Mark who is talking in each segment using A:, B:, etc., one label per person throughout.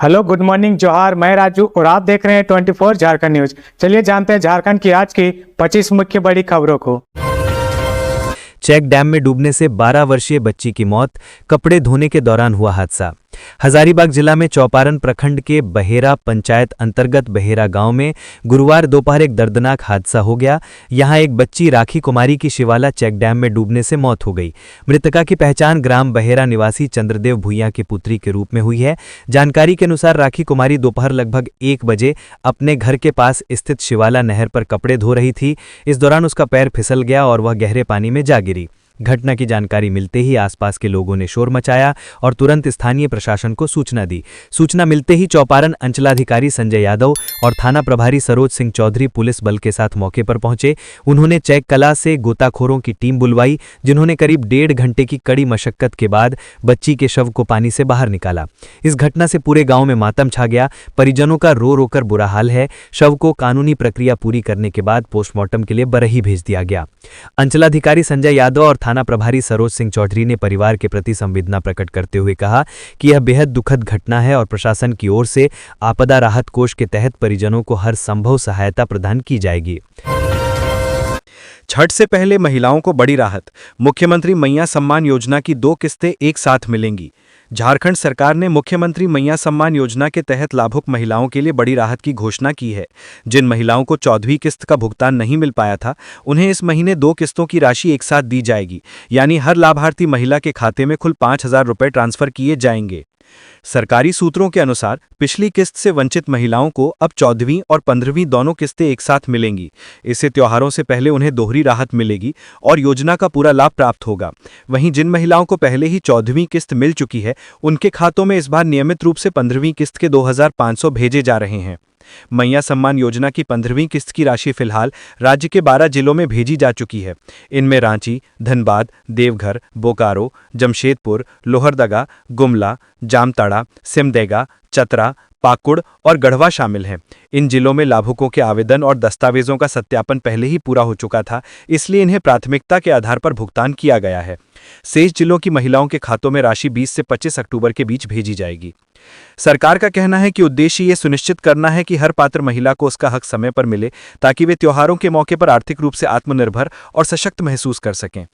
A: Hello, good morning, जोहार। मैं राजू और आप देख रहे हैं 24 झारखंड न्यूज। चलिए जानते हैं झारखंड की आज की 25 मुख्य बड़ी खबरों को।
B: चेक डैम में डूबने से 12 वर्षीय बच्ची की मौत, कपड़े धोने के दौरान हुआ हादसा। हजारीबाग जिला में चौपारण प्रखंड के बहेरा पंचायत अंतर्गत बहेरा गांव में गुरुवार दोपहर एक दर्दनाक हादसा हो गया। यहां एक बच्ची राखी कुमारी की शिवाला चेक डैम में डूबने से मौत हो गई। मृतका की पहचान ग्राम बहेरा निवासी चंद्रदेव भुइयां की पुत्री के रूप में हुई है। जानकारी के अनुसार राखी कुमारी दोपहर लगभग 1 बजे अपने घर के पास स्थित शिवाला नहर पर कपड़े धो रही थी। इस दौरान उसका पैर फिसल गया और वह गहरे पानी में जा गिरी। घटना की जानकारी मिलते ही आसपास के लोगों ने शोर मचाया और तुरंत स्थानीय प्रशासन को सूचना दी। सूचना मिलते ही चौपारण अंचलाधिकारी संजय यादव और थाना प्रभारी सरोज सिंह चौधरी पुलिस बल के साथ मौके पर पहुंचे। उन्होंने चेक कला से गोताखोरों की टीम बुलवाई, जिन्होंने करीब 1.5 घंटे की कड़ी मशक्कत के बाद बच्ची के शव को पानी से बाहर निकाला। इस घटना से पूरे गांव में मातम छा गया। परिजनों का रो रो कर बुरा हाल है। शव को कानूनी प्रक्रिया पूरी करने के बाद पोस्टमार्टम के लिए बरही भेज दिया गया। अंचलाधिकारी संजय यादव और थाना प्रभारी सरोज सिंह चौधरी ने परिवार के प्रति संवेदना प्रकट करते हुए कहा कि यह बेहद दुखद घटना है और प्रशासन की ओर से आपदा राहत कोष के तहत परिजनों को हर संभव सहायता प्रदान की जाएगी।
C: छठ से पहले महिलाओं को बड़ी राहत। मुख्यमंत्री मैया सम्मान योजना की 2 किस्तें एक साथ मिलेंगी। झारखंड सरकार ने मुख्यमंत्री मैया सम्मान योजना के तहत लाभुक महिलाओं के लिए बड़ी राहत की घोषणा की है। जिन महिलाओं को 14वीं किस्त का भुगतान नहीं मिल पाया था, उन्हें इस महीने 2 किस्तों की राशि एक साथ दी जाएगी। यानी हर लाभार्थी महिला के खाते में कुल 5,000 रुपये ट्रांसफर किए जाएंगे। सरकारी सूत्रों के अनुसार पिछली किस्त से वंचित महिलाओं को अब 14वीं और 15वीं दोनों किस्तें एक साथ मिलेंगी। इससे त्योहारों से पहले उन्हें दोहरी राहत मिलेगी और योजना का पूरा लाभ प्राप्त होगा। वहीं जिन महिलाओं को पहले ही 14वीं किस्त मिल चुकी है, उनके खातों में इस बार नियमित रूप से 15वीं किस्त के 2,500 भेजे जा रहे हैं। मैया सम्मान योजना की 15वीं किस्त की राशि फिलहाल राज्य के 12 जिलों में भेजी जा चुकी है। इनमें रांची, धनबाद, देवघर, बोकारो, जमशेदपुर, लोहरदगा, गुमला, जामताड़ा, सिमडेगा, चतरा, पाकुड़ और गढ़वा शामिल हैं। इन जिलों में लाभुकों के आवेदन और दस्तावेजों का सत्यापन पहले ही पूरा हो चुका था, इसलिए इन्हें प्राथमिकता के आधार पर भुगतान किया गया है। शेष जिलों की महिलाओं के खातों में राशि 20 से 25 अक्टूबर के बीच भेजी जाएगी। सरकार का कहना है कि उद्देश्य ये सुनिश्चित करना है कि हर पात्र महिला को उसका हक समय पर मिले, ताकि वे त्योहारों के मौके पर आर्थिक रूप से आत्मनिर्भर और सशक्त महसूस कर सकें।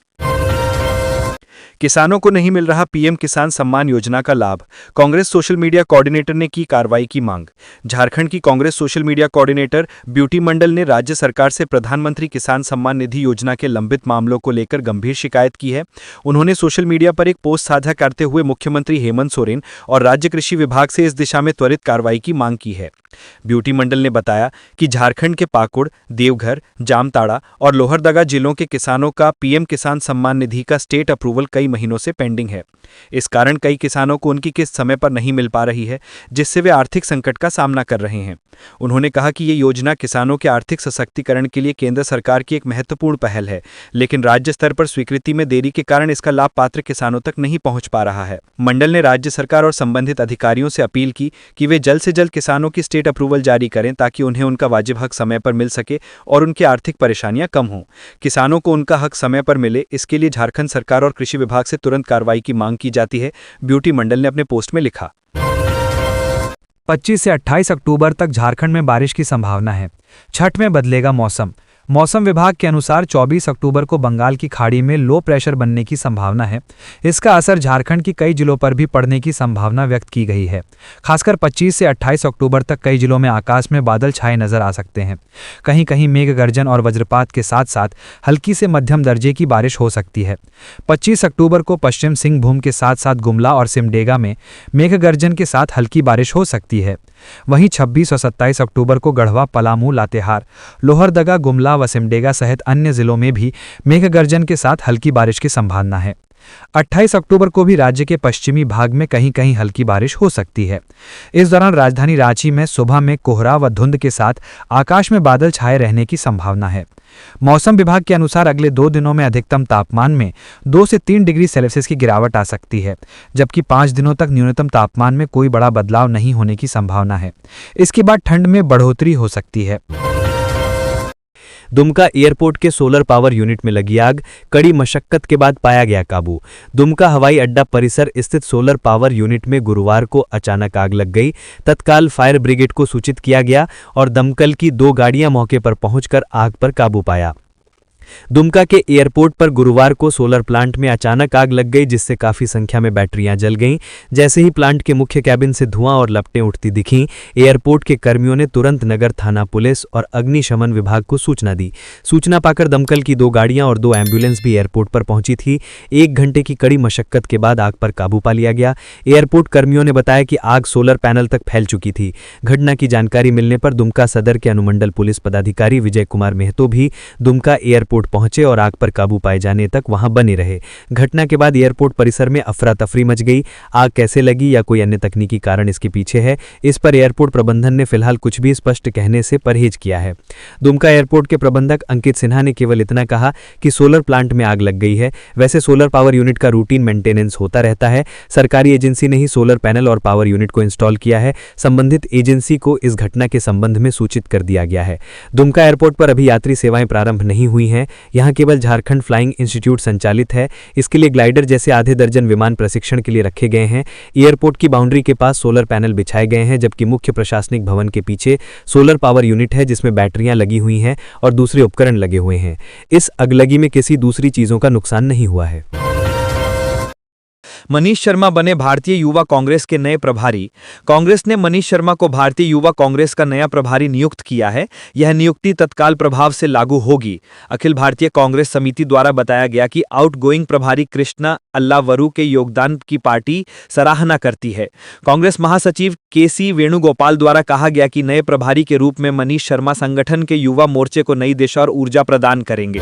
C: किसानों को नहीं मिल रहा पीएम किसान सम्मान योजना का लाभ। कांग्रेस सोशल मीडिया कोऑर्डिनेटर ने की कार्रवाई की मांग। झारखंड की Congress social media coordinator Beauty Mandal ने राज्य सरकार से प्रधानमंत्री किसान सम्मान निधि योजना के लंबित मामलों को लेकर गंभीर शिकायत की है। उन्होंने सोशल मीडिया पर एक पोस्ट साझा करते हुए मुख्यमंत्री हेमंत सोरेन और राज्य कृषि विभाग से इस दिशा में त्वरित कार्रवाई की मांग की है। ब्यूटी मंडल ने बताया कि झारखंड के पाकुड़, देवघर, जामताड़ा और लोहरदगा जिलों के किसानों का पीएम किसान सम्मान निधि का स्टेट अप्रूवल कई महीनों से पेंडिंग है। इस कारण कई किसानों को उनकी किस्त समय पर नहीं मिल पा रही है, जिससे वे आर्थिक संकट का सामना कर रहे हैं। उन्होंने कहा कि ये योजना किसानों के आर्थिक सशक्तिकरण के लिए केंद्र सरकार की एक महत्वपूर्ण पहल है, लेकिन राज्य स्तर पर स्वीकृति में देरी के कारण इसका लाभ पात्र किसानों तक नहीं पहुंच पा रहा है। मंडल ने राज्य सरकार और संबंधित अधिकारियों से अपील की कि वे जल्द से जल्द किसानों की स्टेट अप्रूवल जारी करें, ताकि उन्हें उनका वाजिब हक समय पर मिल सके और उनकी आर्थिक परेशानियां कम हों। किसानों को उनका हक समय पर मिले, इसके लिए झारखंड सरकार और कृषि विभाग से तुरंत कार्रवाई की मांग की जाती है, ब्यूटी मंडल ने अपने पोस्ट में लिखा।
D: 25 से 28 अक्टूबर तक झारखंड में बारिश की संभावना है। छठ में बदलेगा मौसम। मौसम विभाग के अनुसार 24 अक्टूबर को बंगाल की खाड़ी में लो प्रेशर बनने की संभावना है। इसका असर झारखंड की कई जिलों पर भी पड़ने की संभावना व्यक्त की गई है। खासकर 25 से 28 अक्टूबर तक कई जिलों में आकाश में बादल छाए नजर आ सकते हैं। कहीं कहीं मेघ गर्जन और वज्रपात के साथ साथ हल्की से मध्यम दर्जे की बारिश हो सकती है। 25 अक्टूबर को पश्चिम सिंहभूम के साथ साथ गुमला और सिमडेगा में मेघ गर्जन के साथ हल्की बारिश हो सकती है। वहीं 26 और 27 अक्टूबर को गढ़वा, पलामू, लातेहार, लोहरदगा, गुमला व सिमडेगा सहित अन्य जिलों में भी मेघ गर्जन के साथ हल्की बारिश की संभावना है। 28 अक्टूबर को भी राज्य के पश्चिमी भाग में कहीं कहीं हल्की बारिश हो सकती है। इस दौरान राजधानी रांची में सुबह में कोहरा व धुंध के साथ आकाश में बादल छाए रहने की संभावना है। मौसम विभाग के अनुसार अगले 2 दिनों में अधिकतम तापमान में 2 से 3 डिग्री सेल्सियस की गिरावट आ सकती है, जबकि 5 दिनों तक न्यूनतम तापमान में कोई बड़ा बदलाव नहीं होने की संभावना है। इसके बाद ठंड में बढ़ोतरी हो सकती है।
B: दुमका एयरपोर्ट के सोलर पावर यूनिट में लगी आग कड़ी मशक्कत के बाद पाया गया काबू। दुमका हवाई अड्डा परिसर स्थित सोलर पावर यूनिट में गुरुवार को अचानक आग लग गई। तत्काल फायर ब्रिगेड को सूचित किया गया और दमकल की 2 गाड़ियां मौके पर पहुंचकर आग पर काबू पाया। दुमका के एयरपोर्ट पर गुरुवार को सोलर प्लांट में अचानक आग लग गई, जिससे काफी संख्या में बैटरियां जल गईं। जैसे ही प्लांट के मुख्य कैबिन से धुआं और लपटें उठती दिखीं, एयरपोर्ट के कर्मियों ने तुरंत नगर थाना पुलिस और अग्निशमन विभाग को सूचना दी। सूचना पाकर दमकल की 2 गाड़ियां और 2 एम्बुलेंस भी एयरपोर्ट पर पहुंची थी। 1 घंटे की कड़ी मशक्कत के बाद आग पर काबू पा लिया गया। एयरपोर्ट कर्मियों ने बताया कि आग सोलर पैनल तक फैल चुकी थी। घटना की जानकारी मिलने पर दुमका सदर के अनुमंडल पुलिस पदाधिकारी विजय कुमार मेहतो भी दुमका एयरपोर्ट पहुंचे और आग पर काबू पाए जाने तक वहां बने रहे। घटना के बाद एयरपोर्ट परिसर में अफरा तफरी मच गई। आग कैसे लगी या कोई अन्य तकनीकी कारण इसके पीछे है, इस पर एयरपोर्ट प्रबंधन ने फिलहाल कुछ भी स्पष्ट कहने से परहेज किया है। दुमका एयरपोर्ट के प्रबंधक अंकित सिन्हा ने केवल इतना कहा कि सोलर प्लांट में आग लग गई है। वैसे सोलर पावर यूनिट का रूटीन मेंटेनेंस होता रहता है। सरकारी एजेंसी ने ही सोलर पैनल और पावर यूनिट को इंस्टॉल किया है। संबंधित एजेंसी को इस घटना के संबंध में सूचित कर दिया गया है। दुमका एयरपोर्ट पर अभी यात्री सेवाएं प्रारंभ नहीं हुई हैं। यहां केवल झारखंड फ्लाइंग इंस्टीट्यूट संचालित है। इसके लिए ग्लाइडर जैसे आधे दर्जन विमान प्रशिक्षण के लिए रखे गए हैं। एयरपोर्ट की बाउंड्री के पास सोलर पैनल बिछाए गए हैं, जबकि मुख्य प्रशासनिक भवन के पीछे सोलर पावर यूनिट है, जिसमें बैटरियां लगी हुई हैं और दूसरे उपकरण लगे हुए हैं। इस अगलगी में किसी दूसरी चीजों का नुकसान नहीं हुआ है।
C: मनीष शर्मा बने भारतीय युवा कांग्रेस के नए प्रभारी। कांग्रेस ने मनीष शर्मा को भारतीय युवा कांग्रेस का नया प्रभारी नियुक्त किया है। यह नियुक्ति तत्काल प्रभाव से लागू होगी। अखिल भारतीय कांग्रेस समिति द्वारा बताया गया कि आउटगोइंग प्रभारी कृष्णा अल्लावरू के योगदान की पार्टी सराहना करती है। कांग्रेस महासचिव केसी वेणुगोपाल द्वारा कहा गया कि नए प्रभारी के रूप में मनीष शर्मा संगठन के युवा मोर्चे को नई दिशा और ऊर्जा प्रदान करेंगे।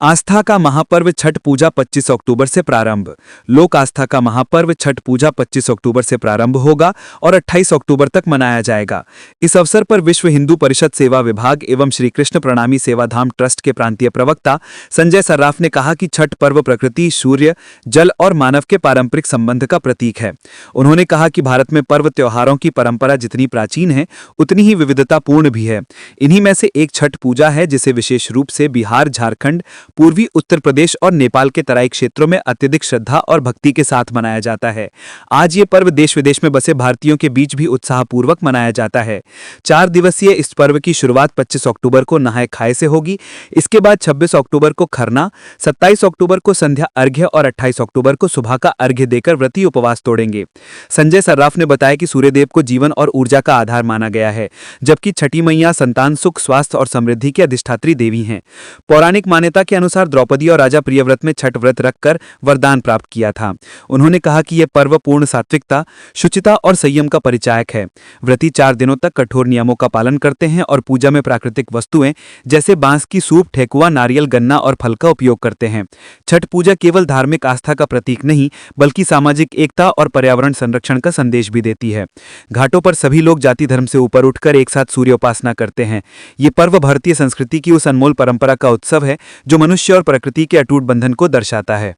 C: आस्था का महापर्व छठ पूजा 25 अक्टूबर से प्रारंभ। लोक आस्था का महापर्व छठ पूजा 25 अक्टूबर से प्रारंभ होगा और 28 अक्टूबर तक मनाया जाएगा। इस अवसर पर विश्व हिंदू परिषद सेवा विभाग एवं श्री कृष्ण प्रणामी सेवाधाम ट्रस्ट के प्रांतीय प्रवक्ता संजय सर्राफ ने कहा कि छठ पर्व प्रकृति, सूर्य, जल और मानव के पारंपरिक संबंध का प्रतीक है। उन्होंने कहा कि भारत में पर्व त्योहारों की परंपरा जितनी प्राचीन है, उतनी ही विविधतापूर्ण भी है। इन्हीं में से एक छठ पूजा है, जिसे विशेष रूप से बिहार, झारखंड, पूर्वी उत्तर प्रदेश और नेपाल के तराई क्षेत्रों में अत्यधिक श्रद्धा और भक्ति के साथ मनाया जाता है। आज ये पर्व देश विदेश में बसे भारतीयों के बीच भी उत्साहपूर्वक मनाया जाता है। 4 दिवसीय इस पर्व की शुरुआत 25 अक्टूबर को नहाय खाए से होगी। इसके बाद 26 अक्टूबर को खरना, 27 अक्टूबर को संध्या अर्घ्य और 28 अक्टूबर को सुबह का अर्घ्य देकर व्रती उपवास तोड़ेंगे। संजय सर्राफ ने बताया कि सूर्यदेव को जीवन और ऊर्जा का आधार माना गया है, जबकि छठी मैया संतान, सुख, स्वास्थ्य और समृद्धि की अधिष्ठात्री देवी हैं। पौराणिक मान्यता के अनुसार द्रौपदी और राजा प्रियव्रत में छठ व्रत रखकर वरदान प्राप्त किया था। उन्होंने कहा कि यह पर्व पूर्ण सात्विकता, शुचिता और संयम का परिचायक है। व्रती 4 दिनों तक कठोर नियमों का पालन करते हैं और पूजा में प्राकृतिक वस्तुएं जैसे बांस की सूप, ठेकुआ, नारियल, गन्ना और फल का उपयोग करते हैं। छठ पूजा केवल धार्मिक आस्था का प्रतीक नहीं, बल्कि सामाजिक एकता और पर्यावरण संरक्षण का संदेश भी देती है। घाटों पर सभी लोग जाति धर्म से ऊपर उठकर एक साथ सूर्य उपासना करते हैं। ये पर्व भारतीय संस्कृति की उस अनमोल परंपरा का उत्सव है जो मनुष्य और प्रकृति के अटूट बंधन को दर्शाता है।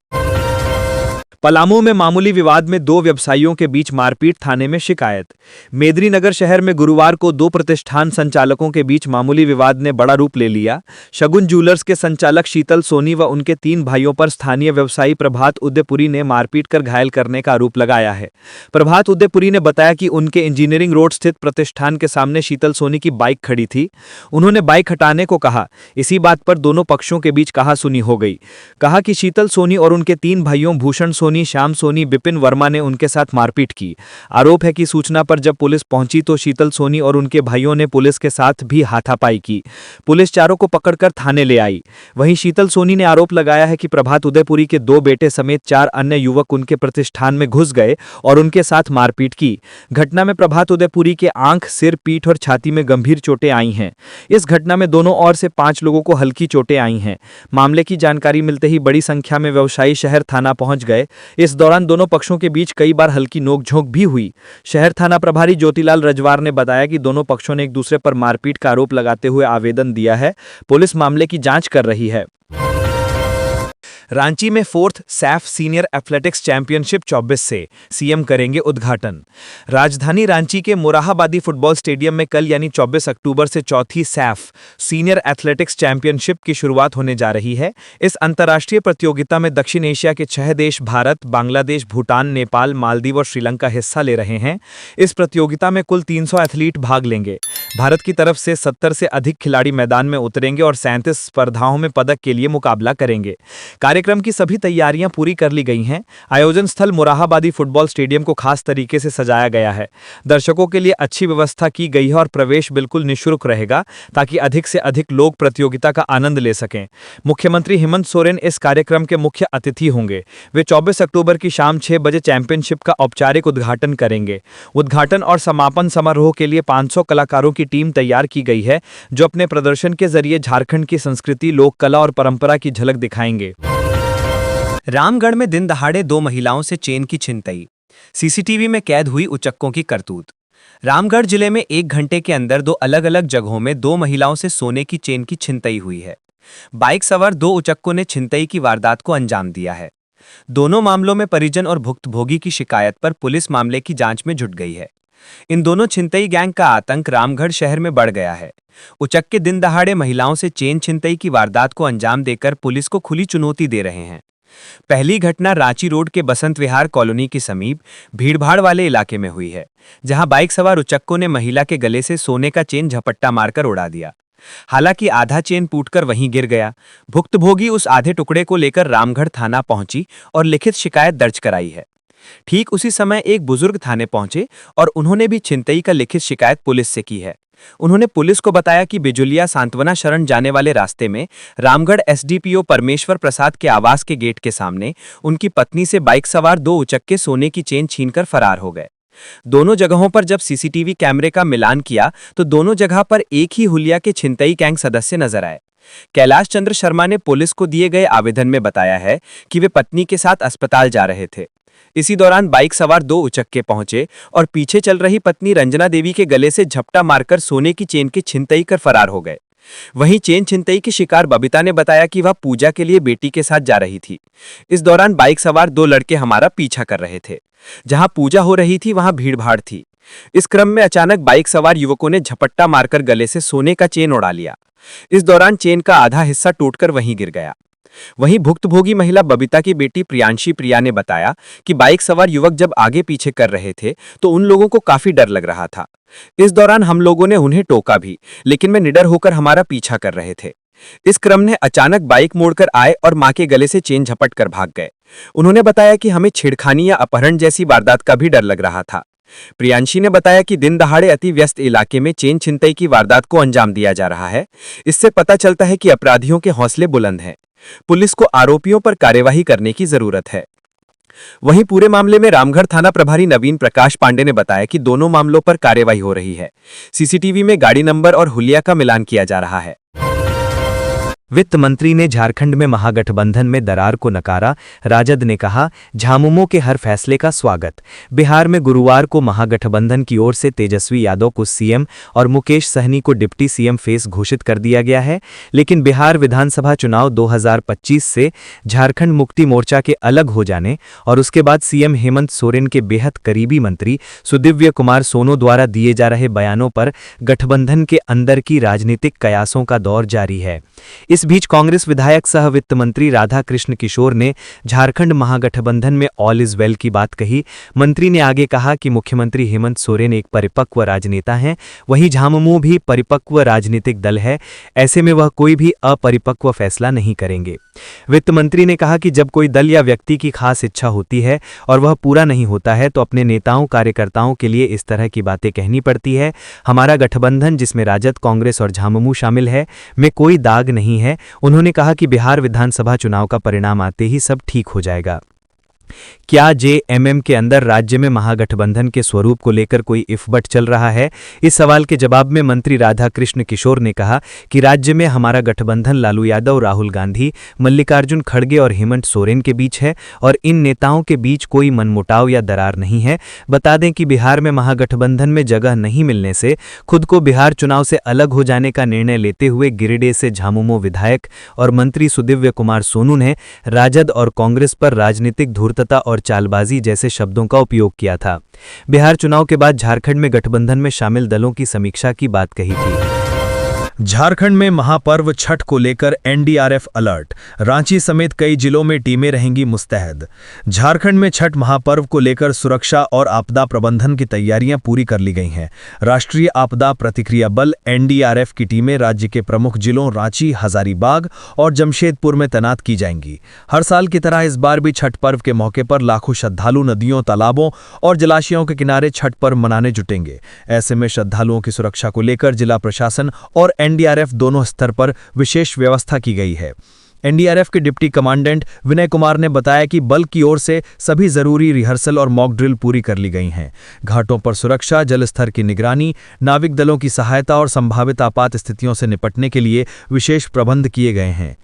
C: पलामू में मामूली विवाद में 2 व्यवसायियों के बीच मारपीट, थाने में शिकायत। मेदिनीनगर शहर में गुरुवार को 2 प्रतिष्ठान संचालकों के बीच मामूली विवाद ने बड़ा रूप ले लिया। शगुन ज्वेलर्स के संचालक शीतल सोनी व उनके 3 भाइयों पर स्थानीय व्यवसायी प्रभात उदयपुरी ने मारपीट कर घायल करने का आरोप लगाया है। प्रभात उदयपुरी ने बताया कि उनके इंजीनियरिंग रोड स्थित प्रतिष्ठान के सामने शीतल सोनी की बाइक खड़ी थी। उन्होंने बाइक हटाने को कहा। इसी बात पर दोनों पक्षों के बीच कहासुनी हो गई। कहा कि शीतल सोनी और उनके 3 भाइयों भूषण सोनी, श्याम सोनी, विपिन वर्मा ने उनके साथ मारपीट की। आरोप है कि सूचना पर जब पुलिस पहुंची तो शीतल सोनी और उनके भाइयों ने पुलिस के साथ भी हाथापाई की। पुलिस चारों को पकड़कर थाने ले आई। वहीं शीतल सोनी ने आरोप लगाया है कि प्रभात उदयपुरी के 2 बेटे समेत 4 अन्य युवक उनके प्रतिष्ठान में घुस गए और उनके साथ मारपीट की। घटना में प्रभात उदयपुरी के आंख, सिर, पीठ और छाती में गंभीर चोटें आई हैं। इस घटना में दोनों ओर से 5 लोगों को हल्की चोटें आई हैं। मामले की जानकारी मिलते ही बड़ी संख्या में व्यवसायी शहर थाना पहुंच गए। इस दौरान दोनों पक्षों के बीच कई बार हल्की नोकझोंक भी हुई। शहर थाना प्रभारी ज्योतिलाल रजवार ने बताया कि दोनों पक्षों ने एक दूसरे पर मारपीट का आरोप लगाते हुए आवेदन दिया है। पुलिस मामले की जांच कर रही है। रांची में 4th Saif senior athletics championship 24 से सीएम करेंगे उद्घाटन। राजधानी रांची के मोरहाबादी फुटबॉल स्टेडियम में कल यानी 24 अक्टूबर से चौथी सैफ सीनियर एथलेटिक्स चैंपियनशिप की शुरुआत होने जा रही है। इस अंतर्राष्ट्रीय प्रतियोगिता में दक्षिण एशिया के 6 देश भारत, बांग्लादेश, भूटान, नेपाल, मालदीव और श्रीलंका हिस्सा ले रहे हैं। इस प्रतियोगिता में कुल 300 एथलीट भाग लेंगे। भारत की तरफ से 70 से अधिक खिलाड़ी मैदान में उतरेंगे और 37 स्पर्धाओं में पदक के लिए मुकाबला करेंगे। कार्यक्रम की सभी तैयारियां पूरी कर ली गई हैं। आयोजन स्थल मोरहाबादी फुटबॉल स्टेडियम को खास तरीके से सजाया गया है। दर्शकों के लिए अच्छी व्यवस्था की गई है और प्रवेश बिल्कुल निःशुल्क रहेगा ताकि अधिक से अधिक लोग प्रतियोगिता का आनंद ले सकें। मुख्यमंत्री हेमंत सोरेन इस कार्यक्रम के मुख्य अतिथि होंगे। वे 24 अक्टूबर की शाम 6 बजे चैंपियनशिप का औपचारिक उद्घाटन करेंगे। उद्घाटन और समापन समारोह के लिए 500 कलाकारों की टीम तैयार की गई है, जो अपने प्रदर्शन के जरिए झारखंड की संस्कृति, लोक कला और परंपरा की झलक दिखाएंगे।
B: रामगढ़ में दिन दहाड़े 2 महिलाओं से चेन की छिनतई। सीसीटीवी में कैद हुई उचक्कों की करतूत। रामगढ़ जिले में 1 घंटे के अंदर 2 अलग-अलग जगहों में 2 महिलाओं से सोने की चेन की छिनतई हुई है। बाइक सवार 2 उचक्कों ने छिनतई की वारदात को अंजाम दिया है। दोनों मामलों में परिजन और भुक्तभोगी की शिकायत पर पुलिस मामले की जांच में जुट गई है। इन दोनों छिनतई गैंग का आतंक रामगढ़ शहर में बढ़ गया है। उचक्के दिन दहाड़े महिलाओं से चेन छिनतई की वारदात को अंजाम देकर पुलिस को खुली चुनौती दे रहे हैं। पहली घटना रांची रोड के बसंत विहार कॉलोनी के समीप भीड़भाड़ वाले इलाके में हुई है, जहां बाइक सवार उचक्कों ने महिला के गले से सोने का चेन झपट्टा मारकर उड़ा दिया। हालांकि आधा चेन टूटकर वहीं गिर गया। भुक्तभोगी उस आधे टुकड़े को लेकर रामगढ़ थाना पहुंची और लिखित शिकायत दर्ज कराई है। ठीक उसी समय एक बुजुर्ग थाने पहुंचे और उन्होंने भी छिनतई का लिखित शिकायत पुलिस से की है। उन्होंने पुलिस को बताया कि बिजुलिया सांत्वना शरण जाने वाले रास्ते में रामगढ़ एसडीपीओ परमेश्वर प्रसाद के आवास के गेट के सामने उनकी पत्नी से बाइक सवार 2 उचक्के सोने की चेन छीनकर फरार हो गए। दोनों जगहों पर जब सीसीटीवी कैमरे का मिलान किया तो दोनों जगह पर एक ही हुलिया के छिनतई गैंग सदस्य नजर आए। कैलाश चंद्र शर्मा ने पुलिस को दिए गए आवेदन में बताया है कि वे पत्नी के साथ अस्पताल जा रहे थे। इसी दौरान बाइक सवार 2 उचक्के पहुंचे और पीछे चल रही पत्नी रंजना देवी के गले से झपटा मारकर सोने की चेन की छिनतई कर फरार हो गए। वहीं चेन छिनतई की शिकार बबीता ने बताया कि वह पूजा के लिए बेटी के साथ जा रही थी। इस दौरान बाइक सवार 2 लड़के हमारा पीछा कर रहे थे। जहां पूजा हो रही थी वहां भीड़भाड़ थी। इस क्रम में अचानक बाइक सवार युवकों ने झपट्टा मारकर गले से सोने का चेन उड़ा लिया। इस दौरान चेन का आधा हिस्सा टूटकर वहीं गिर गया। वहीं भुक्तभोगी महिला बबीता की बेटी प्रियांशी प्रिया ने बताया कि बाइक सवार युवक जब आगे पीछे कर रहे थे तो उन लोगों को काफी डर लग रहा था। इस दौरान हम लोगों ने उन्हें टोका भी, लेकिन वे निडर होकर हमारा पीछा कर रहे थे। इस क्रम में अचानक बाइक मोड़कर आए और मां के गले से चेन झपट कर भाग गए। उन्होंने बताया कि हमें छेड़खानी या अपहरण जैसी वारदात का भी डर लग रहा था। प्रियांशी ने बताया कि दिन दहाड़े अति व्यस्त इलाके में चेन छिनतई की वारदात को अंजाम दिया जा रहा है। इससे पता चलता है कि अपराधियों के हौसले बुलंद हैं। पुलिस को आरोपियों पर कार्यवाही करने की जरूरत है। वहीं पूरे मामले में रामगढ़ थाना प्रभारी नवीन प्रकाश पांडे ने बताया कि दोनों मामलों पर कार्यवाही हो रही है। सीसीटीवी में गाड़ी नंबर और हुलिया का मिलान किया जा रहा है। वित्त मंत्री ने झारखंड में महागठबंधन में दरार को नकारा। राजद ने कहा, झामुमो के हर फैसले का स्वागत। बिहार में गुरुवार को महागठबंधन की ओर से तेजस्वी यादव को सीएम और मुकेश सहनी को डिप्टी सीएम फेस घोषित कर दिया गया है। लेकिन बिहार विधानसभा चुनाव 2025 से झारखंड मुक्ति मोर्चा के अलग हो जाने और उसके बाद सीएम हेमंत सोरेन के बेहद करीबी मंत्री सुदिव्य कुमार सोनू द्वारा दिए जा रहे बयानों पर गठबंधन के अंदर की राजनीतिक कयासों का दौर जारी है। इस बीच कांग्रेस विधायक सह वित्त मंत्री राधा कृष्ण किशोर ने झारखंड महागठबंधन में ऑल इज वेल की बात कही। मंत्री ने आगे कहा कि मुख्यमंत्री हेमंत सोरेन एक परिपक्व राजनेता हैं, वहीं झामुमो भी परिपक्व राजनीतिक दल है। ऐसे में वह कोई भी अपरिपक्व फैसला नहीं करेंगे। वित्त मंत्री ने कहा कि जब कोई दल या व्यक्ति की खास इच्छा होती है और वह पूरा नहीं होता है तो अपने नेताओं कार्यकर्ताओं के लिए इस तरह की बातें कहनी पड़ती है। हमारा गठबंधन, जिसमें राजद, कांग्रेस और झामुमो शामिल है, में कोई दाग नहीं है। उन्होंने कहा कि बिहार विधानसभा चुनाव का परिणाम आते ही सब ठीक हो जाएगा। क्या जेएमएम के अंदर राज्य में महागठबंधन के स्वरूप को लेकर कोई इफबट चल रहा है? इस सवाल के जवाब में मंत्री राधाकृष्ण किशोर ने कहा कि राज्य में हमारा गठबंधन लालू यादव, राहुल गांधी, मल्लिकार्जुन खड़गे और हेमंत सोरेन के बीच है और इन नेताओं के बीच कोई मनमुटाव या दरार नहीं है। बता दें कि बिहार में महागठबंधन में जगह नहीं मिलने से खुद को बिहार चुनाव से अलग हो जाने का निर्णय लेते हुए गिरिडीह से झामुमो विधायक और मंत्री सुदिव्य कुमार सोनू ने राजद और कांग्रेस पर राजनीतिक धूर्तता और चालबाजी जैसे शब्दों का उपयोग किया था। बिहार चुनाव के बाद झारखंड में गठबंधन में शामिल दलों की समीक्षा की बात कही थी।
C: झारखंड में महापर्व छठ को लेकर एनडीआरएफ अलर्ट, रांची समेत कई जिलों में टीमें रहेंगी मुस्तैद। झारखंड में छठ महापर्व को लेकर सुरक्षा और आपदा प्रबंधन की तैयारियां पूरी कर ली गई हैं। राष्ट्रीय आपदा प्रतिक्रिया बल एनडीआरएफ की टीमें राज्य के प्रमुख जिलों रांची, हजारीबाग और जमशेदपुर में तैनात की जाएंगी। हर साल की तरह इस बार भी छठ पर्व के मौके पर लाखों श्रद्धालु नदियों, तालाबों और जलाशयों के किनारे छठ पर्व मनाने जुटेंगे। ऐसे में श्रद्धालुओं की सुरक्षा को लेकर जिला प्रशासन और एनडीआरएफ दोनों स्तर पर विशेष व्यवस्था की गई है। एनडीआरएफ के डिप्टी कमांडेंट विनय कुमार ने बताया कि बल की ओर से सभी जरूरी रिहर्सल और मॉक ड्रिल पूरी कर ली गई हैं। घाटों पर सुरक्षा, जल स्तर की निगरानी, नाविक दलों की सहायता और संभावित आपात स्थितियों से निपटने के लिए विशेष प्रबंध किए गए हैं।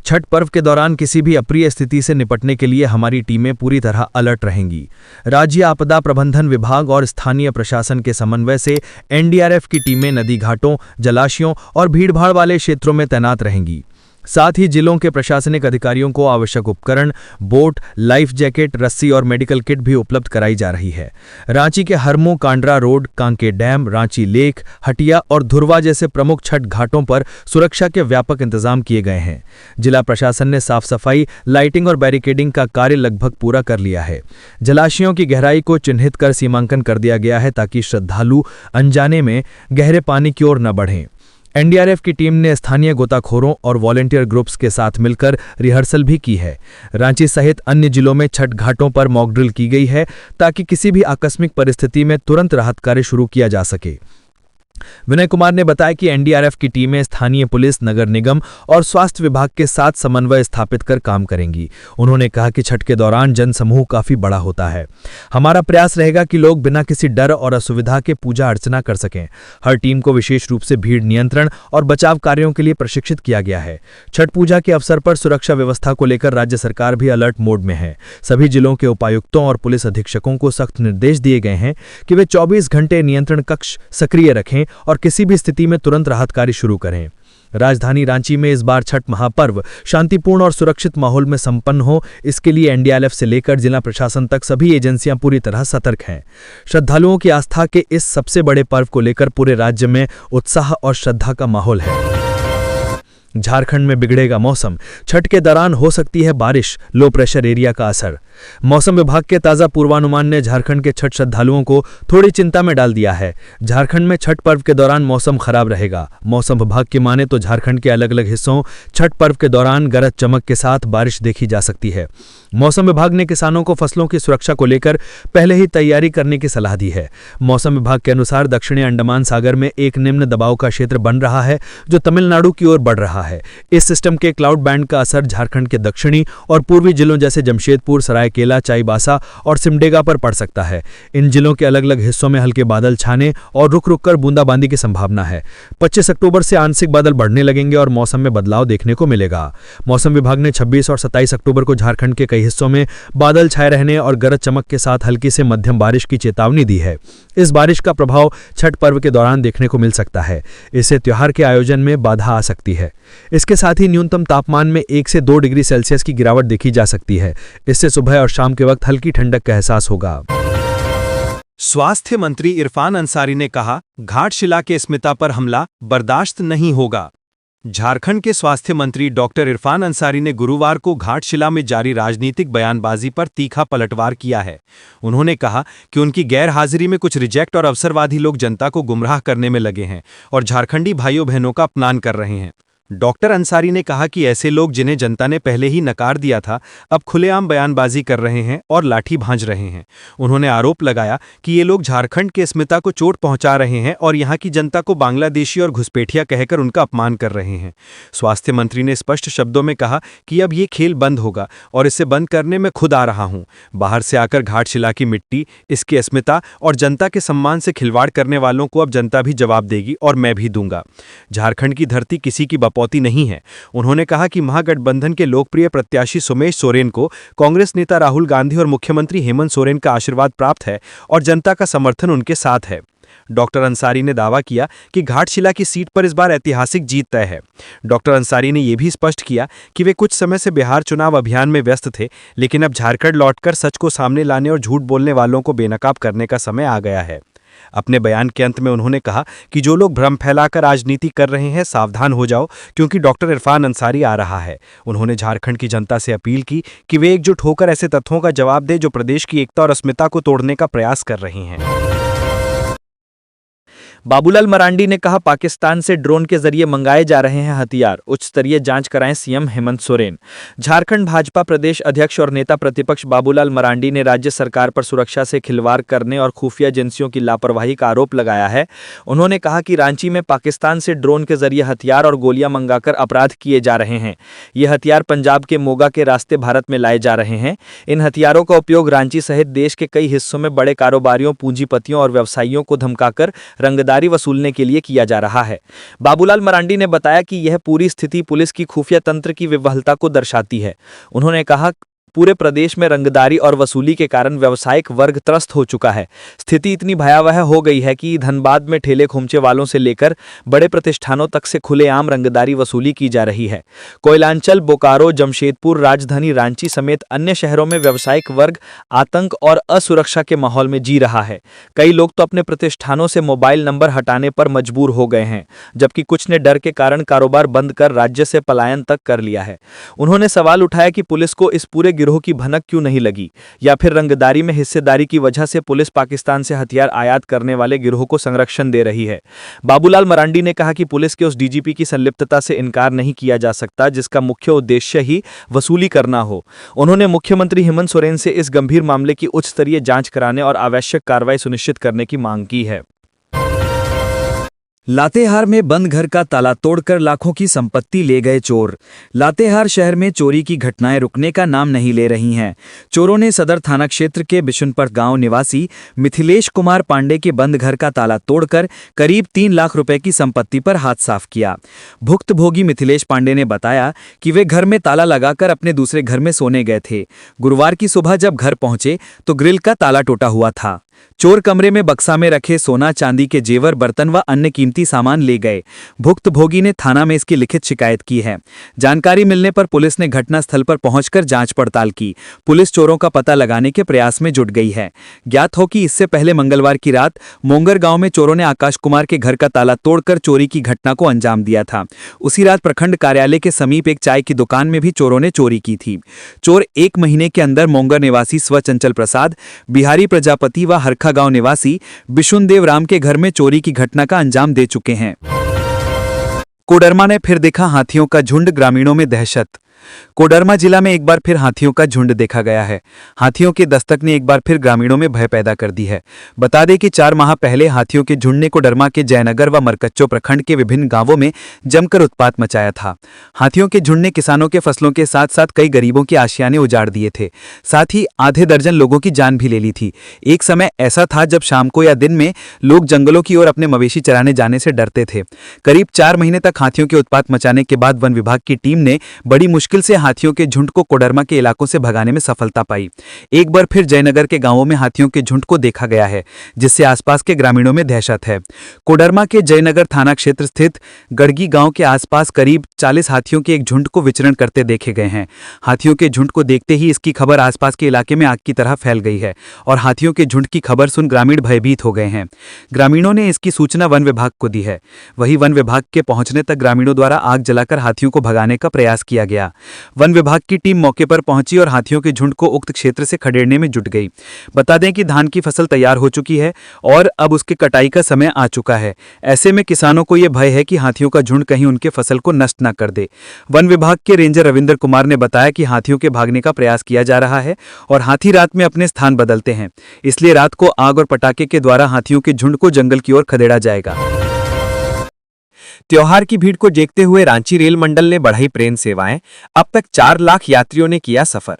C: छठ पर्व के दौरान किसी भी अप्रिय स्थिति से निपटने के लिए हमारी टीमें पूरी तरह अलर्ट रहेंगी। राज्य आपदा प्रबंधन विभाग और स्थानीय प्रशासन के समन्वय से एनडीआरएफ की टीमें नदी घाटों, जलाशयों और भीड़भाड़ वाले क्षेत्रों में तैनात रहेंगी। साथ ही जिलों के प्रशासनिक अधिकारियों को आवश्यक उपकरण, बोट, लाइफ जैकेट, रस्सी और मेडिकल किट भी उपलब्ध कराई जा रही है। रांची के Harmu, Kandra road, Kanke dam, Ranchi lake, Hatia और धुरवा जैसे प्रमुख छठ घाटों पर सुरक्षा के व्यापक इंतजाम किए गए हैं। जिला प्रशासन ने साफ सफाई, लाइटिंग और बैरिकेडिंग का कार्य लगभग पूरा कर लिया है। जलाशयों की गहराई को चिन्हित कर सीमांकन कर दिया गया है ताकि श्रद्धालु अनजाने में गहरे पानी की ओर न बढ़ें। एनडीआरएफ की टीम ने स्थानीय गोताखोरों और वॉलंटियर ग्रुप्स के साथ मिलकर रिहर्सल भी की है। रांची सहित अन्य जिलों में छठ घाटों पर मॉक ड्रिल की गई है ताकि किसी भी आकस्मिक परिस्थिति में तुरंत राहत कार्य शुरू किया जा सके। विनय कुमार ने बताया कि एनडीआरएफ की टीमें स्थानीय पुलिस, नगर निगम और स्वास्थ्य विभाग के साथ समन्वय स्थापित कर काम करेंगी। उन्होंने कहा कि छठ के दौरान जनसमूह काफी बड़ा होता है। हमारा प्रयास रहेगा कि लोग बिना किसी डर और असुविधा के पूजा अर्चना कर सकें। हर टीम को विशेष रूप से भीड़ नियंत्रण और बचाव कार्यों के लिए प्रशिक्षित किया गया है। छठ पूजा के अवसर पर सुरक्षा व्यवस्था को लेकर राज्य सरकार भी अलर्ट मोड में है। सभी जिलों के उपायुक्तों और पुलिस अधीक्षकों को सख्त निर्देश दिए गए हैं कि वे 24 घंटे नियंत्रण कक्ष सक्रिय रखें और किसी भी स्थिति में तुरंत राहत कार्य शुरू करें। राजधानी रांची में इस बार छठ महापर्व शांतिपूर्ण और सुरक्षित माहौल में संपन्न हो, इसके लिए एनडीआरएफ से लेकर जिला प्रशासन तक सभी एजेंसियां पूरी तरह सतर्क हैं। श्रद्धालुओं की आस्था के इस सबसे बड़े पर्व को लेकर पूरे राज्य में उत्साह और श्रद्धा का माहौल है। झारखंड में बिगड़ेगा मौसम, छठ के दौरान हो सकती है बारिश, लो प्रेशर एरिया का असर। मौसम विभाग के ताजा पूर्वानुमान ने झारखंड के छठ श्रद्धालुओं को थोड़ी चिंता में डाल दिया है। झारखंड में छठ पर्व के दौरान मौसम खराब रहेगा। मौसम विभाग की माने तो झारखंड के अलग अलग हिस्सों छठ पर्व के दौरान गरज चमक के साथ बारिश देखी जा सकती है। मौसम विभाग ने किसानों को फसलों की सुरक्षा को लेकर पहले ही तैयारी करने की सलाह दी है। मौसम विभाग के अनुसार दक्षिणी अंडमान सागर में एक निम्न दबाव का क्षेत्र बन रहा है जो तमिलनाडु की ओर बढ़ रहा है। इस सिस्टम के क्लाउड बैंड का असर झारखंड के दक्षिणी और पूर्वी जिलों जैसे जमशेदपुर, सरायकेला, चाईबासा और सिमडेगा पर पड़ सकता है। इन जिलों के अलग अलग हिस्सों में हल्के बादल छाने और रुक रुक कर बूंदाबांदी की संभावना है। 25 अक्टूबर से आंशिक बादल बढ़ने लगेंगे और मौसम में बदलाव देखने को मिलेगा। मौसम विभाग ने 26 और 27 अक्टूबर को झारखंड के कई हिस्सों में बादल छाए रहने और गरज चमक के साथ हल्की से मध्यम बारिश की चेतावनी दी है। इस बारिश का प्रभाव छठ पर्व के दौरान देखने को मिल सकता है। इससे त्योहार के आयोजन में बाधा आ सकती है। इसके साथ ही न्यूनतम तापमान में 1 से 2 डिग्री सेल्सियस की गिरावट देखी जा सकती है। इससे सुबह और शाम के वक्त हल्की ठंडक का एहसास होगा। स्वास्थ्य मंत्री इरफान अंसारी ने कहा, घाटशिला के स्मिता पर हमला बर्दाश्त नहीं होगा। झारखंड के स्वास्थ्य मंत्री डॉक्टर इरफान अंसारी ने गुरुवार को घाटशिला में जारी राजनीतिक बयानबाजी पर तीखा पलटवार किया है। उन्होंने कहा कि उनकी गैर हाजिरी में कुछ रिजेक्ट और अवसरवादी लोग जनता को गुमराह करने में लगे हैं और झारखंडी भाइयों बहनों का अपमान कर रहे हैं। डॉक्टर अंसारी ने कहा कि ऐसे लोग जिन्हें जनता ने पहले ही नकार दिया था, अब खुलेआम बयानबाजी कर रहे हैं और लाठी भांज रहे हैं। उन्होंने आरोप लगाया कि ये लोग झारखंड के अस्मिता को चोट पहुंचा रहे हैं और यहां की जनता को बांग्लादेशी और घुसपैठिया कहकर उनका अपमान कर रहे हैं। स्वास्थ्य मंत्री ने स्पष्ट शब्दों में कहा कि अब ये खेल बंद होगा और इसे बंद करने में खुद आ रहा हूं। बाहर से आकर घाटशिला की मिट्टी, इसकी अस्मिता और जनता के सम्मान से खिलवाड़ करने वालों को अब जनता भी जवाब देगी और मैं भी दूंगा। झारखंड की धरती किसी की बपौती नहीं है। उन्होंने कहा कि महागठबंधन के लोकप्रिय प्रत्याशी सोमेश सोरेन को कांग्रेस नेता राहुल गांधी और मुख्यमंत्री हेमंत सोरेन का आशीर्वाद प्राप्त है और जनता का समर्थन उनके साथ है। डॉक्टर अंसारी ने दावा किया कि घाटशिला की सीट पर इस बार ऐतिहासिक जीत तय है। डॉक्टर अंसारी ने यह भी स्पष्ट किया कि वे कुछ समय से बिहार चुनाव अभियान में व्यस्त थे, लेकिन अब झारखंड लौटकर सच को सामने लाने और झूठ बोलने वालों को बेनकाब करने का समय आ गया है। अपने बयान के अंत में उन्होंने कहा कि जो लोग भ्रम फैलाकर राजनीति कर रहे हैं, सावधान हो जाओ, क्योंकि डॉक्टर इरफान अंसारी आ रहा है। उन्होंने झारखंड की जनता से अपील की कि वे एकजुट होकर ऐसे तत्वों का जवाब दें जो प्रदेश की एकता और अस्मिता को तोड़ने का प्रयास कर रहे हैं।
E: बाबूलाल मरांडी ने कहा, पाकिस्तान से ड्रोन के जरिए मंगाए जा रहे हैं हथियार, उच्च स्तरीय जांच कराएं सीएम हेमंत सोरेन। झारखंड भाजपा प्रदेश अध्यक्ष और नेता प्रतिपक्ष बाबूलाल मरांडी ने राज्य सरकार पर सुरक्षा से खिलवाड़ करने और खुफिया एजेंसियों की लापरवाही का आरोप लगाया है। उन्होंने कहा कि रांची में पाकिस्तान से ड्रोन के जरिए हथियार और गोलियां मंगाकर अपराध किए जा रहे हैं। ये हथियार पंजाब के मोगा के रास्ते भारत में लाए जा रहे हैं। इन हथियारों का उपयोग रांची सहित देश के कई हिस्सों में बड़े कारोबारियों, पूंजीपतियों और व्यवसायियों को धमकाकर रंगदारी वसूलने के लिए किया जा रहा है। बाबूलाल मरांडी ने बताया कि यह पूरी स्थिति पुलिस की खुफिया तंत्र की विफलता को दर्शाती है। उन्होंने कहा, पूरे प्रदेश में रंगदारी और वसूली के कारण व्यावसायिक वर्ग त्रस्त हो चुका है। स्थिति इतनी भयावह हो गई है कि धनबाद में ठेले खोमचे वालों से लेकर बड़े प्रतिष्ठानों तक से खुलेआम रंगदारी वसूली की जा रही है। कोयलांचल, बोकारो, जमशेदपुर, राजधानी रांची समेत अन्य शहरों में व्यावसायिक वर्ग आतंक और असुरक्षा के माहौल में जी रहा है। कई लोग तो अपने प्रतिष्ठानों से मोबाइल नंबर हटाने पर मजबूर हो गए हैं, जबकि कुछ ने डर के कारण कारोबार बंद कर राज्य से पलायन तक कर लिया है। उन्होंने सवाल उठाया कि पुलिस को इस पूरे गिरोह की भनक क्यों नहीं लगी, या फिर रंगदारी में हिस्सेदारी की वजह से पुलिस पाकिस्तान से हथियार आयात करने वाले गिरोह को संरक्षण दे रही है। बाबूलाल मरांडी ने कहा कि पुलिस के उस डीजीपी की संलिप्तता से इनकार नहीं किया जा सकता जिसका मुख्य उद्देश्य ही वसूली करना हो। उन्होंने मुख्यमंत्री हेमंत सोरेन से इस गंभीर मामले की उच्च स्तरीय जांच कराने और आवश्यक कार्रवाई सुनिश्चित करने की मांग की है।
D: लातेहार में बंद घर का ताला तोड़कर लाखों की संपत्ति ले गए चोर। लातेहार शहर में चोरी की घटनाएं रुकने का नाम नहीं ले रही हैं। चोरों ने सदर थाना क्षेत्र के बिशुनपुर गांव निवासी मिथिलेश कुमार पांडे के बंद घर का ताला तोड़कर करीब 3 लाख रुपए की संपत्ति पर हाथ साफ किया। भुक्तभोगी मिथिलेश पांडे ने बताया कि वे घर में ताला लगाकर अपने दूसरे घर में सोने गए थे। गुरुवार की सुबह जब घर पहुंचे तो ग्रिल का ताला टूटा हुआ था। चोर कमरे में बक्सा में रखे सोना, चांदी के जेवर, बर्तन व अन्य कीमती सामान ले गए। भुक्तभोगी ने थाना में इसकी लिखित शिकायत की है। जानकारी मिलने पर पुलिस ने घटनास्थल पर पहुंचकर जांच पड़ताल की। पुलिस चोरों का पता लगाने के प्रयास में जुट गई है। ज्ञात हो कि इससे पहले मंगलवार की रात मोंगर गांव में चोरों ने आकाश कुमार के घर का ताला तोड़कर चोरी की घटना को अंजाम दिया था। उसी रात प्रखंड कार्यालय के समीप एक चाय की दुकान में भी चोरों ने चोरी की थी। चोर 1 महीने के अंदर मोंगर निवासी स्वचंचल प्रसाद, बिहारी प्रजापति व हरखा गांव निवासी बिशुनदेव राम के घर में चोरी की घटना का अंजाम दे चुके हैं। कोडरमा ने फिर देखा हाथियों का झुंड, ग्रामीणों में दहशत। कोडरमा जिला में एक बार फिर हाथियों का झुंड देखा गया है। हाथियों के दस्तक ने एक बार फिर ग्रामीणों में भय पैदा कर दी है। बता दें कि 4 माह पहले हाथियों के झुंड ने कोडरमा के जयनगर व मरकच्चो प्रखंड के विभिन्न गांवों में जमकर उत्पात मचाया था। हाथियों के झुंड ने किसानों के फसलों के साथ साथ कई गरीबों के आशियाने उजाड़ दिए थे। साथ ही आधे दर्जन लोगों की जान भी ले ली थी। एक समय ऐसा था जब शाम को या दिन में लोग जंगलों की ओर अपने मवेशी चराने जाने से डरते थे। करीब 4 महीने तक हाथियों के उत्पात मचाने के बाद वन विभाग की टीम ने बड़ी मुश्किल से हाथियों के झुंड को कोडरमा के इलाकों से भगाने में सफलता पाई। एक बार फिर जयनगर के गांवों में हाथियों के झुंड को देखा गया है, जिससे आसपास के ग्रामीणों में दहशत है। कोडरमा के जयनगर थाना क्षेत्र स्थित गड़गी गांव के आसपास करीब 40 हाथियों के एक झुंड को विचरण करते देखे गए हैं। हाथियों के झुंड को देखते ही इसकी खबर आसपास के इलाके में आग की तरह फैल गई है और हाथियों के झुंड की खबर सुन ग्रामीण भयभीत हो गए हैं। ग्रामीणों ने इसकी सूचना वन विभाग को दी है। वहीं वन विभाग के पहुंचने तक ग्रामीणों द्वारा आग जलाकर हाथियों को भगाने का प्रयास किया गया।
C: दिया। वन विभाग की टीम मौके पर पहुंची और हाथियों के झुंड को उक्त क्षेत्र से खदेड़ने में जुट गई। बता दें कि धान की फसल तैयार हो चुकी है और अब उसके कटाई का समय आ चुका है। ऐसे में किसानों को यह भय है कि हाथियों का झुंड कहीं उनके फसल को नष्ट न कर दे। वन विभाग के रेंजर रविंद्र कुमार ने बताया कि हाथियों के भागने का प्रयास किया जा रहा है और हाथी रात में अपने स्थान बदलते हैं, इसलिए रात को आग और पटाखे के द्वारा हाथियों के झुंड को जंगल की ओर खदेड़ा जाएगा।
B: त्योहार की भीड़ को देखते हुए रांची रेल मंडल ने बढ़ाई ट्रेन सेवाएं। अब तक 4 लाख यात्रियों ने किया सफर।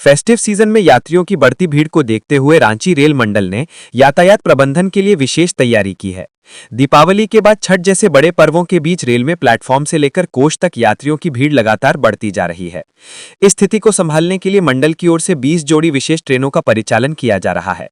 B: फेस्टिव सीजन में यात्रियों की बढ़ती भीड़ को देखते हुए रांची रेल मंडल ने यातायात प्रबंधन के लिए विशेष तैयारी की है। दीपावली के बाद छठ जैसे बड़े पर्वों के बीच रेल में प्लेटफॉर्म से लेकर कोच तक यात्रियों की भीड़ लगातार बढ़ती जा रही है। इस स्थिति को संभालने के लिए मंडल की ओर से 20 जोड़ी विशेष ट्रेनों का परिचालन किया जा रहा है।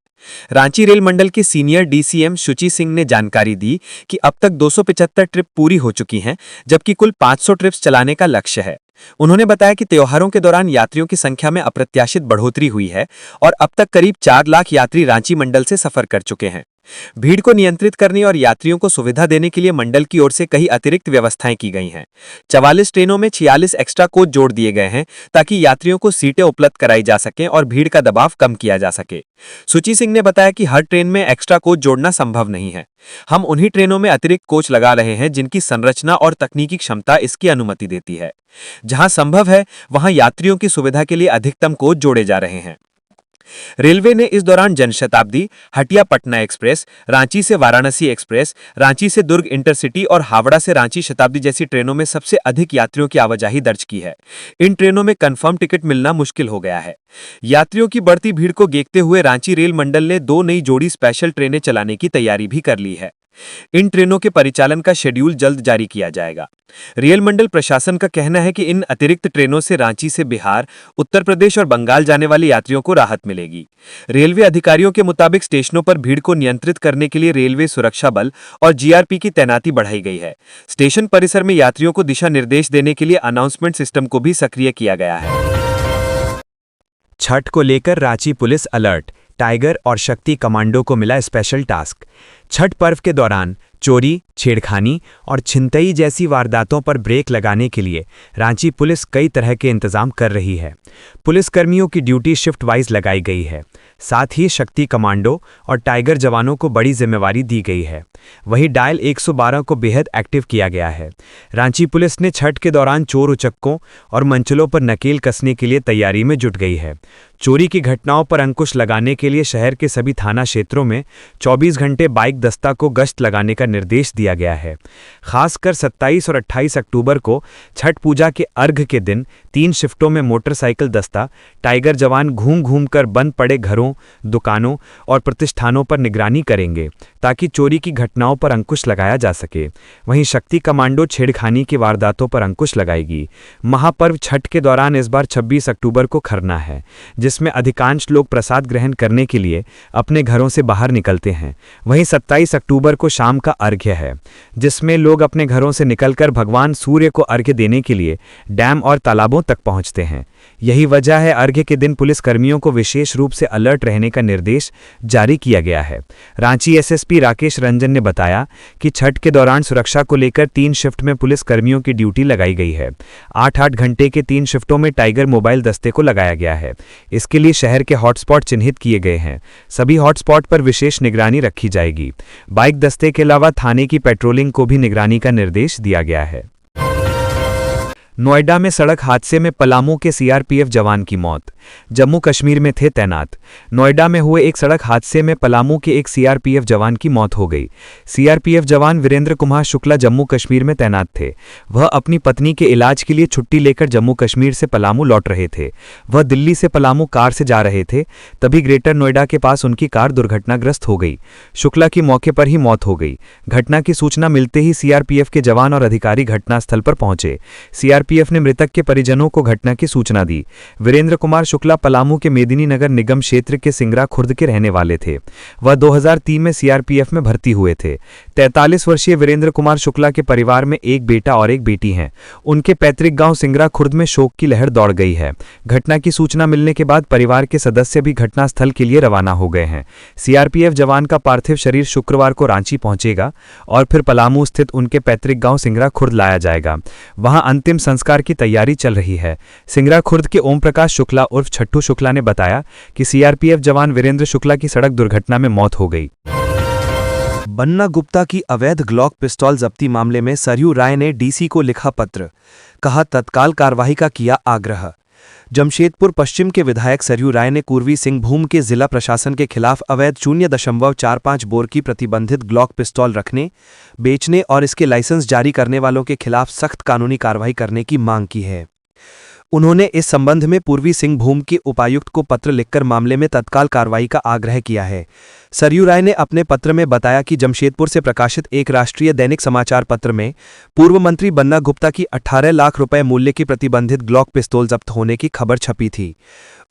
B: रांची रेल मंडल के सीनियर डीसीएम शुचि सिंह ने जानकारी दी कि अब तक 275 ट्रिप पूरी हो चुकी हैं, जबकि कुल 500 ट्रिप्स चलाने का लक्ष्य है। उन्होंने बताया कि त्योहारों के दौरान यात्रियों की संख्या में अप्रत्याशित बढ़ोतरी हुई है और अब तक करीब 4 लाख यात्री रांची मंडल से सफर कर चुके हैं। भीड़ को नियंत्रित करने और यात्रियों को सुविधा देने के लिए मंडल की ओर से कई अतिरिक्त व्यवस्थाएं की गई हैं। 44 ट्रेनों में 46 एक्स्ट्रा कोच जोड़ दिए गए हैं ताकि यात्रियों को सीटें उपलब्ध कराई जा सकें और भीड़ का दबाव कम किया जा सके। सुचि सिंह ने बताया कि हर ट्रेन में एक्स्ट्रा कोच जोड़ना संभव नहीं है। हम उन्हीं ट्रेनों में अतिरिक्त कोच लगा रहे हैं जिनकी संरचना और तकनीकी क्षमता इसकी अनुमति देती है। जहां संभव है वहां यात्रियों की सुविधा के लिए अधिकतम कोच जोड़े जा रहे हैं। रेलवे ने इस दौरान जनशताब्दी, हटिया पटना एक्सप्रेस, रांची से वाराणसी एक्सप्रेस, रांची से दुर्ग इंटरसिटी और हावड़ा से रांची शताब्दी जैसी ट्रेनों में सबसे अधिक यात्रियों की आवाजाही दर्ज की है। इन ट्रेनों में कंफर्म टिकट मिलना मुश्किल हो गया है। यात्रियों की बढ़ती भीड़ को देखते हुए रांची रेल मंडल ने 2 नई जोड़ी स्पेशल ट्रेनें चलाने की तैयारी भी कर ली है। इन ट्रेनों के परिचालन का शेड्यूल जल्द जारी किया जाएगा। रेल मंडल प्रशासन का कहना है कि इन अतिरिक्त ट्रेनों से रांची से बिहार, उत्तर प्रदेश और बंगाल जाने वाले यात्रियों को राहत मिलेगी। रेलवे अधिकारियों के मुताबिक स्टेशनों पर भीड़ को नियंत्रित करने के लिए रेलवे सुरक्षा बल और जीआरपी की तैनाती बढ़ाई गई है। स्टेशन परिसर में यात्रियों को दिशा निर्देश देने के लिए अनाउंसमेंट सिस्टम को भी सक्रिय किया गया है।
F: छठ को लेकर रांची पुलिस अलर्ट, टाइगर और शक्ति कमांडो को मिला स्पेशल टास्क। छठ पर्व के दौरान चोरी, छेड़खानी और छिनतई जैसी वारदातों पर ब्रेक लगाने के लिए रांची पुलिस कई तरह के इंतजाम कर रही है। पुलिसकर्मियों की ड्यूटी शिफ्ट वाइज लगाई गई है। साथ ही शक्ति कमांडो और टाइगर जवानों को बड़ी जिम्मेवारी दी गई है। वहीं डायल 112 को बेहद एक्टिव किया गया है। रांची पुलिस ने छठ के दौरान चोर उचक्कों और मंचलों पर नकेल कसने के लिए तैयारी में जुट गई है। चोरी की घटनाओं पर अंकुश लगाने के लिए शहर के सभी थाना क्षेत्रों में 24 घंटे बाइक दस्ता को गश्त लगाने का निर्देश दिया गया है। खासकर 27 और 28 अक्टूबर को छठ पूजा के अर्घ के दिन 3 शिफ्टों में मोटरसाइकिल दस्ता, टाइगर जवान घूम घूम कर बंद पड़े घरों, दुकानों और प्रतिष्ठानों पर निगरानी करेंगे ताकि चोरी की घटनाओं पर अंकुश लगाया जा सके। वहीं शक्ति कमांडो छेड़खानी की वारदातों पर अंकुश लगाएगी। महापर्व छठ के दौरान इस बार 26 अक्टूबर को खरना है, जिसमें अधिकांश लोग प्रसाद ग्रहण करने के लिए अपने घरों से बाहर निकलते हैं। वहीं 27 अक्टूबर को शाम का अर्घ्य है, जिसमें लोग अपने घरों से निकलकर भगवान सूर्य को अर्घ्य देने के लिए डैम और तालाबों तक पहुंचते हैं। यही वजह है अर्घ्य के दिन पुलिसकर्मियों को विशेष रूप से अलर्ट रहने का निर्देश जारी किया गया है। रांची एसएसपी राकेश रंजन ने बताया कि छठ के दौरान सुरक्षा को लेकर 3 शिफ्ट में पुलिसकर्मियों की ड्यूटी लगाई गई है। 8-8 घंटे के 3 शिफ्टों में टाइगर मोबाइल दस्ते को लगाया गया है। इसके लिए शहर के हॉटस्पॉट चिन्हित किए गए हैं। सभी हॉटस्पॉट पर विशेष निगरानी रखी जाएगी। बाइक दस्ते के अलावा थाने की पेट्रोलिंग को भी निगरानी का निर्देश दिया गया है। नोएडा में सड़क हादसे में पलामू के सीआरपीएफ जवान की मौत। जम्मू कश्मीर में थे तैनात। नोएडा में हुए एक सड़क हादसे में पलामू के एक सीआरपीएफ जवान की मौत हो गई। सीआरपीएफ जवान वीरेंद्र कुमार शुक्ला जम्मू कश्मीर में तैनात थे। वह अपनी पत्नी के इलाज के लिए छुट्टी लेकर जम्मू कश्मीर से पलामू लौट रहे थे। वह दिल्ली से पलामू कार से जा रहे थे, तभी ग्रेटर नोएडा के पास उनकी कार दुर्घटनाग्रस्त हो गई। शुक्ला की मौके पर ही मौत हो गई। घटना की सूचना मिलते ही सीआरपीएफ के जवान और अधिकारी घटनास्थल पर पहुंचे। सीआरपीएफ ने मृतक के परिजनों को घटना की सूचना दी। वीरेंद्र कुमार शुक्ला पलामू के मेदिनी नगर निगम क्षेत्र के सिंगरा खुर्द के रहने वाले थे। वह 2003 में सीआरपीएफ में भर्ती हुए थे। 43 वर्षीय वीरेंद्र कुमार शुक्ला के परिवार में एक बेटा और एक बेटी हैं। उनके पैतृक गांव सिंगरा खुर्द में शोक की लहर दौड़ गई है। घटना की सूचना मिलने के बाद परिवार के सदस्य भी घटनास्थल के लिए रवाना हो गए हैं। सीआरपीएफ जवान का पार्थिव शरीर शुक्रवार को रांची पहुंचेगा और फिर पलामू स्थित उनके पैतृक गांव सिंगरा खुर्द लाया जाएगा। वहां अंतिम संस्कार
D: संस्कार की तैयारी चल रही है। सिंगरा खुर्द के ओम प्रकाश शुक्ला उर्फ छट्टू शुक्ला ने बताया कि सीआरपीएफ जवान वीरेंद्र शुक्ला की सड़क दुर्घटना में मौत हो गई।
C: बन्ना गुप्ता की अवैध ग्लॉक पिस्तौल जब्ती मामले में सरयू राय ने डीसी को लिखा पत्र, कहा तत्काल कार्रवाई का किया आग्रह। जमशेदपुर पश्चिम के विधायक सरयू राय ने पूर्वी सिंहभूम के जिला प्रशासन के खिलाफ अवैध 0.45 बोर की प्रतिबंधित ग्लॉक पिस्तौल रखने, बेचने और इसके लाइसेंस जारी करने वालों के खिलाफ सख्त कानूनी कार्रवाई करने की मांग की है। उन्होंने इस संबंध में पूर्वी सिंहभूम के उपायुक्त को पत्र लिखकर मामले में तत्काल कार्रवाई का आग्रह किया है। सरयू राय ने अपने पत्र में बताया कि जमशेदपुर से प्रकाशित एक राष्ट्रीय दैनिक समाचार पत्र में पूर्व मंत्री बन्ना गुप्ता की 18 लाख रुपए मूल्य की प्रतिबंधित ग्लॉक पिस्तौल जब्त होने की खबर छपी थी।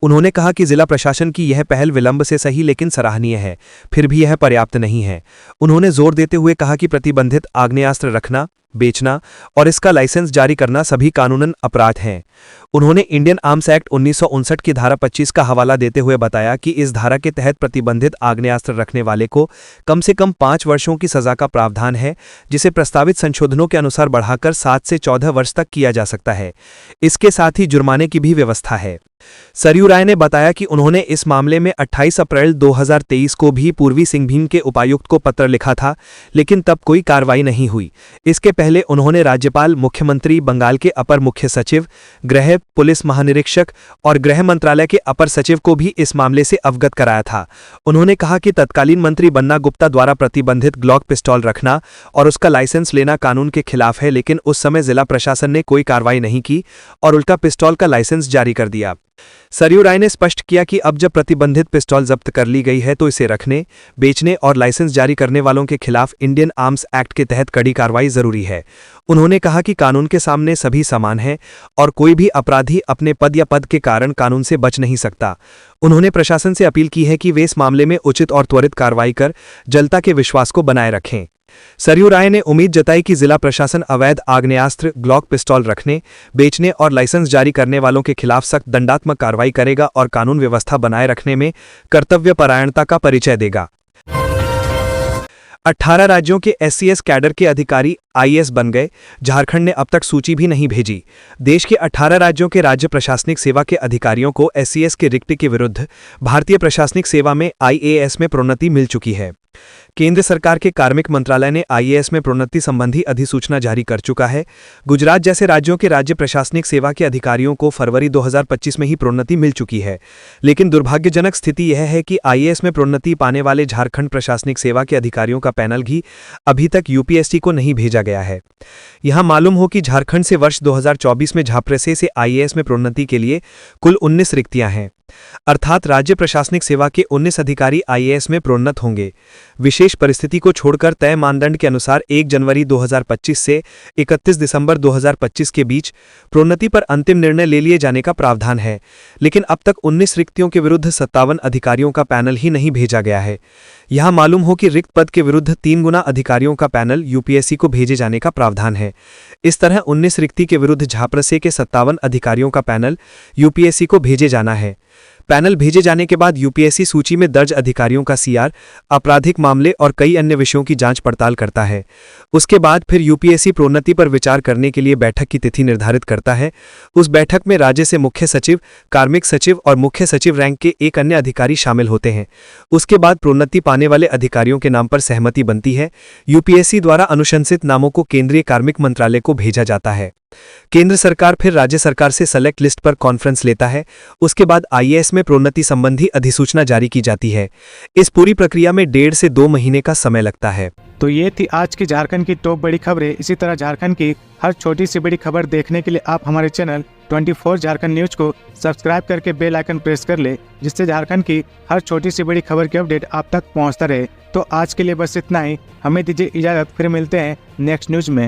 C: उन्होंने कहा कि जिला प्रशासन की यह पहल विलंब से सही लेकिन सराहनीय है, फिर भी यह पर्याप्त नहीं है। उन्होंने जोर देते हुए कहा कि प्रतिबंधित आग्नेयास्त्र रखना, बेचना और इसका लाइसेंस जारी करना सभी कानूनन अपराध हैं। उन्होंने इंडियन आर्म्स एक्ट 1959 की धारा 25 का हवाला देते हुए बताया कि इस धारा के तहत प्रतिबंधित आग्नेयास्त्र रखने वाले को कम से कम 5 वर्षों की सजा का प्रावधान है, जिसे प्रस्तावित संशोधनों के अनुसार बढ़ाकर 7 से 14 वर्ष तक किया जा सकता है। इसके साथ ही जुर्माने की भी व्यवस्था है। सरयू राय ने बताया कि उन्होंने इस मामले में 28 अप्रैल 2023 को भी पूर्वी सिंहभूम के उपायुक्त को पत्र लिखा था, लेकिन तब कोई कार्रवाई नहीं हुई। इसके पहले उन्होंने राज्यपाल, मुख्यमंत्री, बंगाल के अपर मुख्य सचिव, गृह, पुलिस महानिरीक्षक और गृह मंत्रालय के अपर सचिव को भी इस मामले से अवगत कराया था। उन्होंने कहा कि तत्कालीन मंत्री बन्ना गुप्ता द्वारा प्रतिबंधित ग्लॉक पिस्तौल रखना और उसका लाइसेंस लेना कानून के खिलाफ है, लेकिन उस समय जिला प्रशासन ने कोई कार्रवाई नहीं की और उल्टा पिस्तौल का लाइसेंस जारी कर दिया। सरयू राय ने स्पष्ट किया कि अब जब प्रतिबंधित पिस्तौल जब्त कर ली गई है तो इसे रखने, बेचने और लाइसेंस जारी करने वालों के खिलाफ इंडियन आर्म्स एक्ट के तहत कड़ी कार्रवाई जरूरी है। उन्होंने कहा कि कानून के सामने सभी समान हैं और कोई भी अपराधी अपने पद या पद के कारण कानून से बच नहीं सकता। उन्होंने प्रशासन से अपील की है कि वे इस मामले में उचित और त्वरित कार्रवाई कर जनता के विश्वास को बनाए रखें। सरयू राय ने उम्मीद जताई कि जिला प्रशासन अवैध आग्नेयास्त्र, ग्लॉक पिस्तौल रखने, बेचने और लाइसेंस जारी करने वालों के खिलाफ सख्त दंडात्मक कार्रवाई करेगा और कानून व्यवस्था बनाए रखने में कर्तव्यपरायणता का परिचय देगा। 18 राज्यों के SCS कैडर के अधिकारी IAS बन गए। झारखंड ने अब तक सूची भी नहीं भेजी। देश के 18 राज्यों के राज्य प्रशासनिक सेवा के अधिकारियों को SCS के रिक्ति के विरुद्ध भारतीय प्रशासनिक सेवा में IAS में प्रोन्नति मिल चुकी है। केंद्र सरकार के कार्मिक मंत्रालय ने IAS में प्रोन्नति संबंधी अधिसूचना जारी कर चुका है। गुजरात जैसे राज्यों के राज्य प्रशासनिक सेवा के अधिकारियों को फरवरी 2025 में ही प्रोन्नति मिल चुकी है, लेकिन दुर्भाग्यजनक स्थिति यह है कि IAS में प्रोन्नति पाने वाले झारखंड प्रशासनिक सेवा के अधिकारियों का पैनल भी अभी तक UPSC को नहीं भेजा गया है। यहां मालूम हो कि झारखंड से वर्ष 2024 में झाप्रसे से IAS में प्रोन्नति के लिए कुल 19 रिक्तियां हैं, अर्थात राज्य प्रशासनिक सेवा के 19 अधिकारी IAS में प्रोन्नत होंगे। विशेष परिस्थिति को छोड़कर तय मानदंड के अनुसार 1 जनवरी 2025 से 31 दिसंबर 2025 के बीच प्रोन्नति पर अंतिम निर्णय ले लिए जाने का प्रावधान है, लेकिन अब तक 19 रिक्तियों के विरुद्ध 57 अधिकारियों का पैनल ही नहीं भेजा गया है। यहां मालूम हो कि रिक्त पद के विरुद्ध 3 गुना अधिकारियों का पैनल UPSC को भेजे जाने का प्रावधान है। इस तरह 19 रिक्ति के विरुद्ध झाप्रसे के 57 अधिकारियों का पैनल UPSC को भेजे जाना है। पैनल भेजे जाने के बाद UPSC सूची में दर्ज अधिकारियों का CR, आपराधिक मामले और कई अन्य विषयों की जांच पड़ताल करता है। उसके बाद फिर UPSC प्रोन्नति पर विचार करने के लिए बैठक की तिथि निर्धारित करता है। उस बैठक में राज्य से मुख्य सचिव, कार्मिक सचिव और मुख्य सचिव रैंक के एक अन्य अधिकारी शामिल होते हैं। उसके बाद प्रोन्नति पाने वाले अधिकारियों के नाम पर सहमति बनती है। UPSC द्वारा अनुशंसित नामों को केंद्रीय कार्मिक मंत्रालय को भेजा जाता है। केंद्र सरकार फिर राज्य सरकार से सेलेक्ट लिस्ट पर कॉन्फ्रेंस लेता है। उसके बाद IAS में प्रोन्नति संबंधी अधिसूचना जारी की जाती है। इस पूरी प्रक्रिया में 1.5 से 2 महीने का समय लगता है।
A: तो ये थी आज की झारखंड की टॉप बड़ी खबरें। इसी तरह झारखंड की हर छोटी सी बड़ी खबर देखने के लिए आप हमारे चैनल 24 झारखंड न्यूज को सब्सक्राइब करके बेल आइकन प्रेस कर ले, जिससे झारखंड की हर छोटी सी बड़ी खबर की अपडेट आप तक पहुंचता रहे। तो आज के लिए बस इतना ही। हमें दीजिए इजाजत, फिर मिलते हैं नेक्स्ट न्यूज में।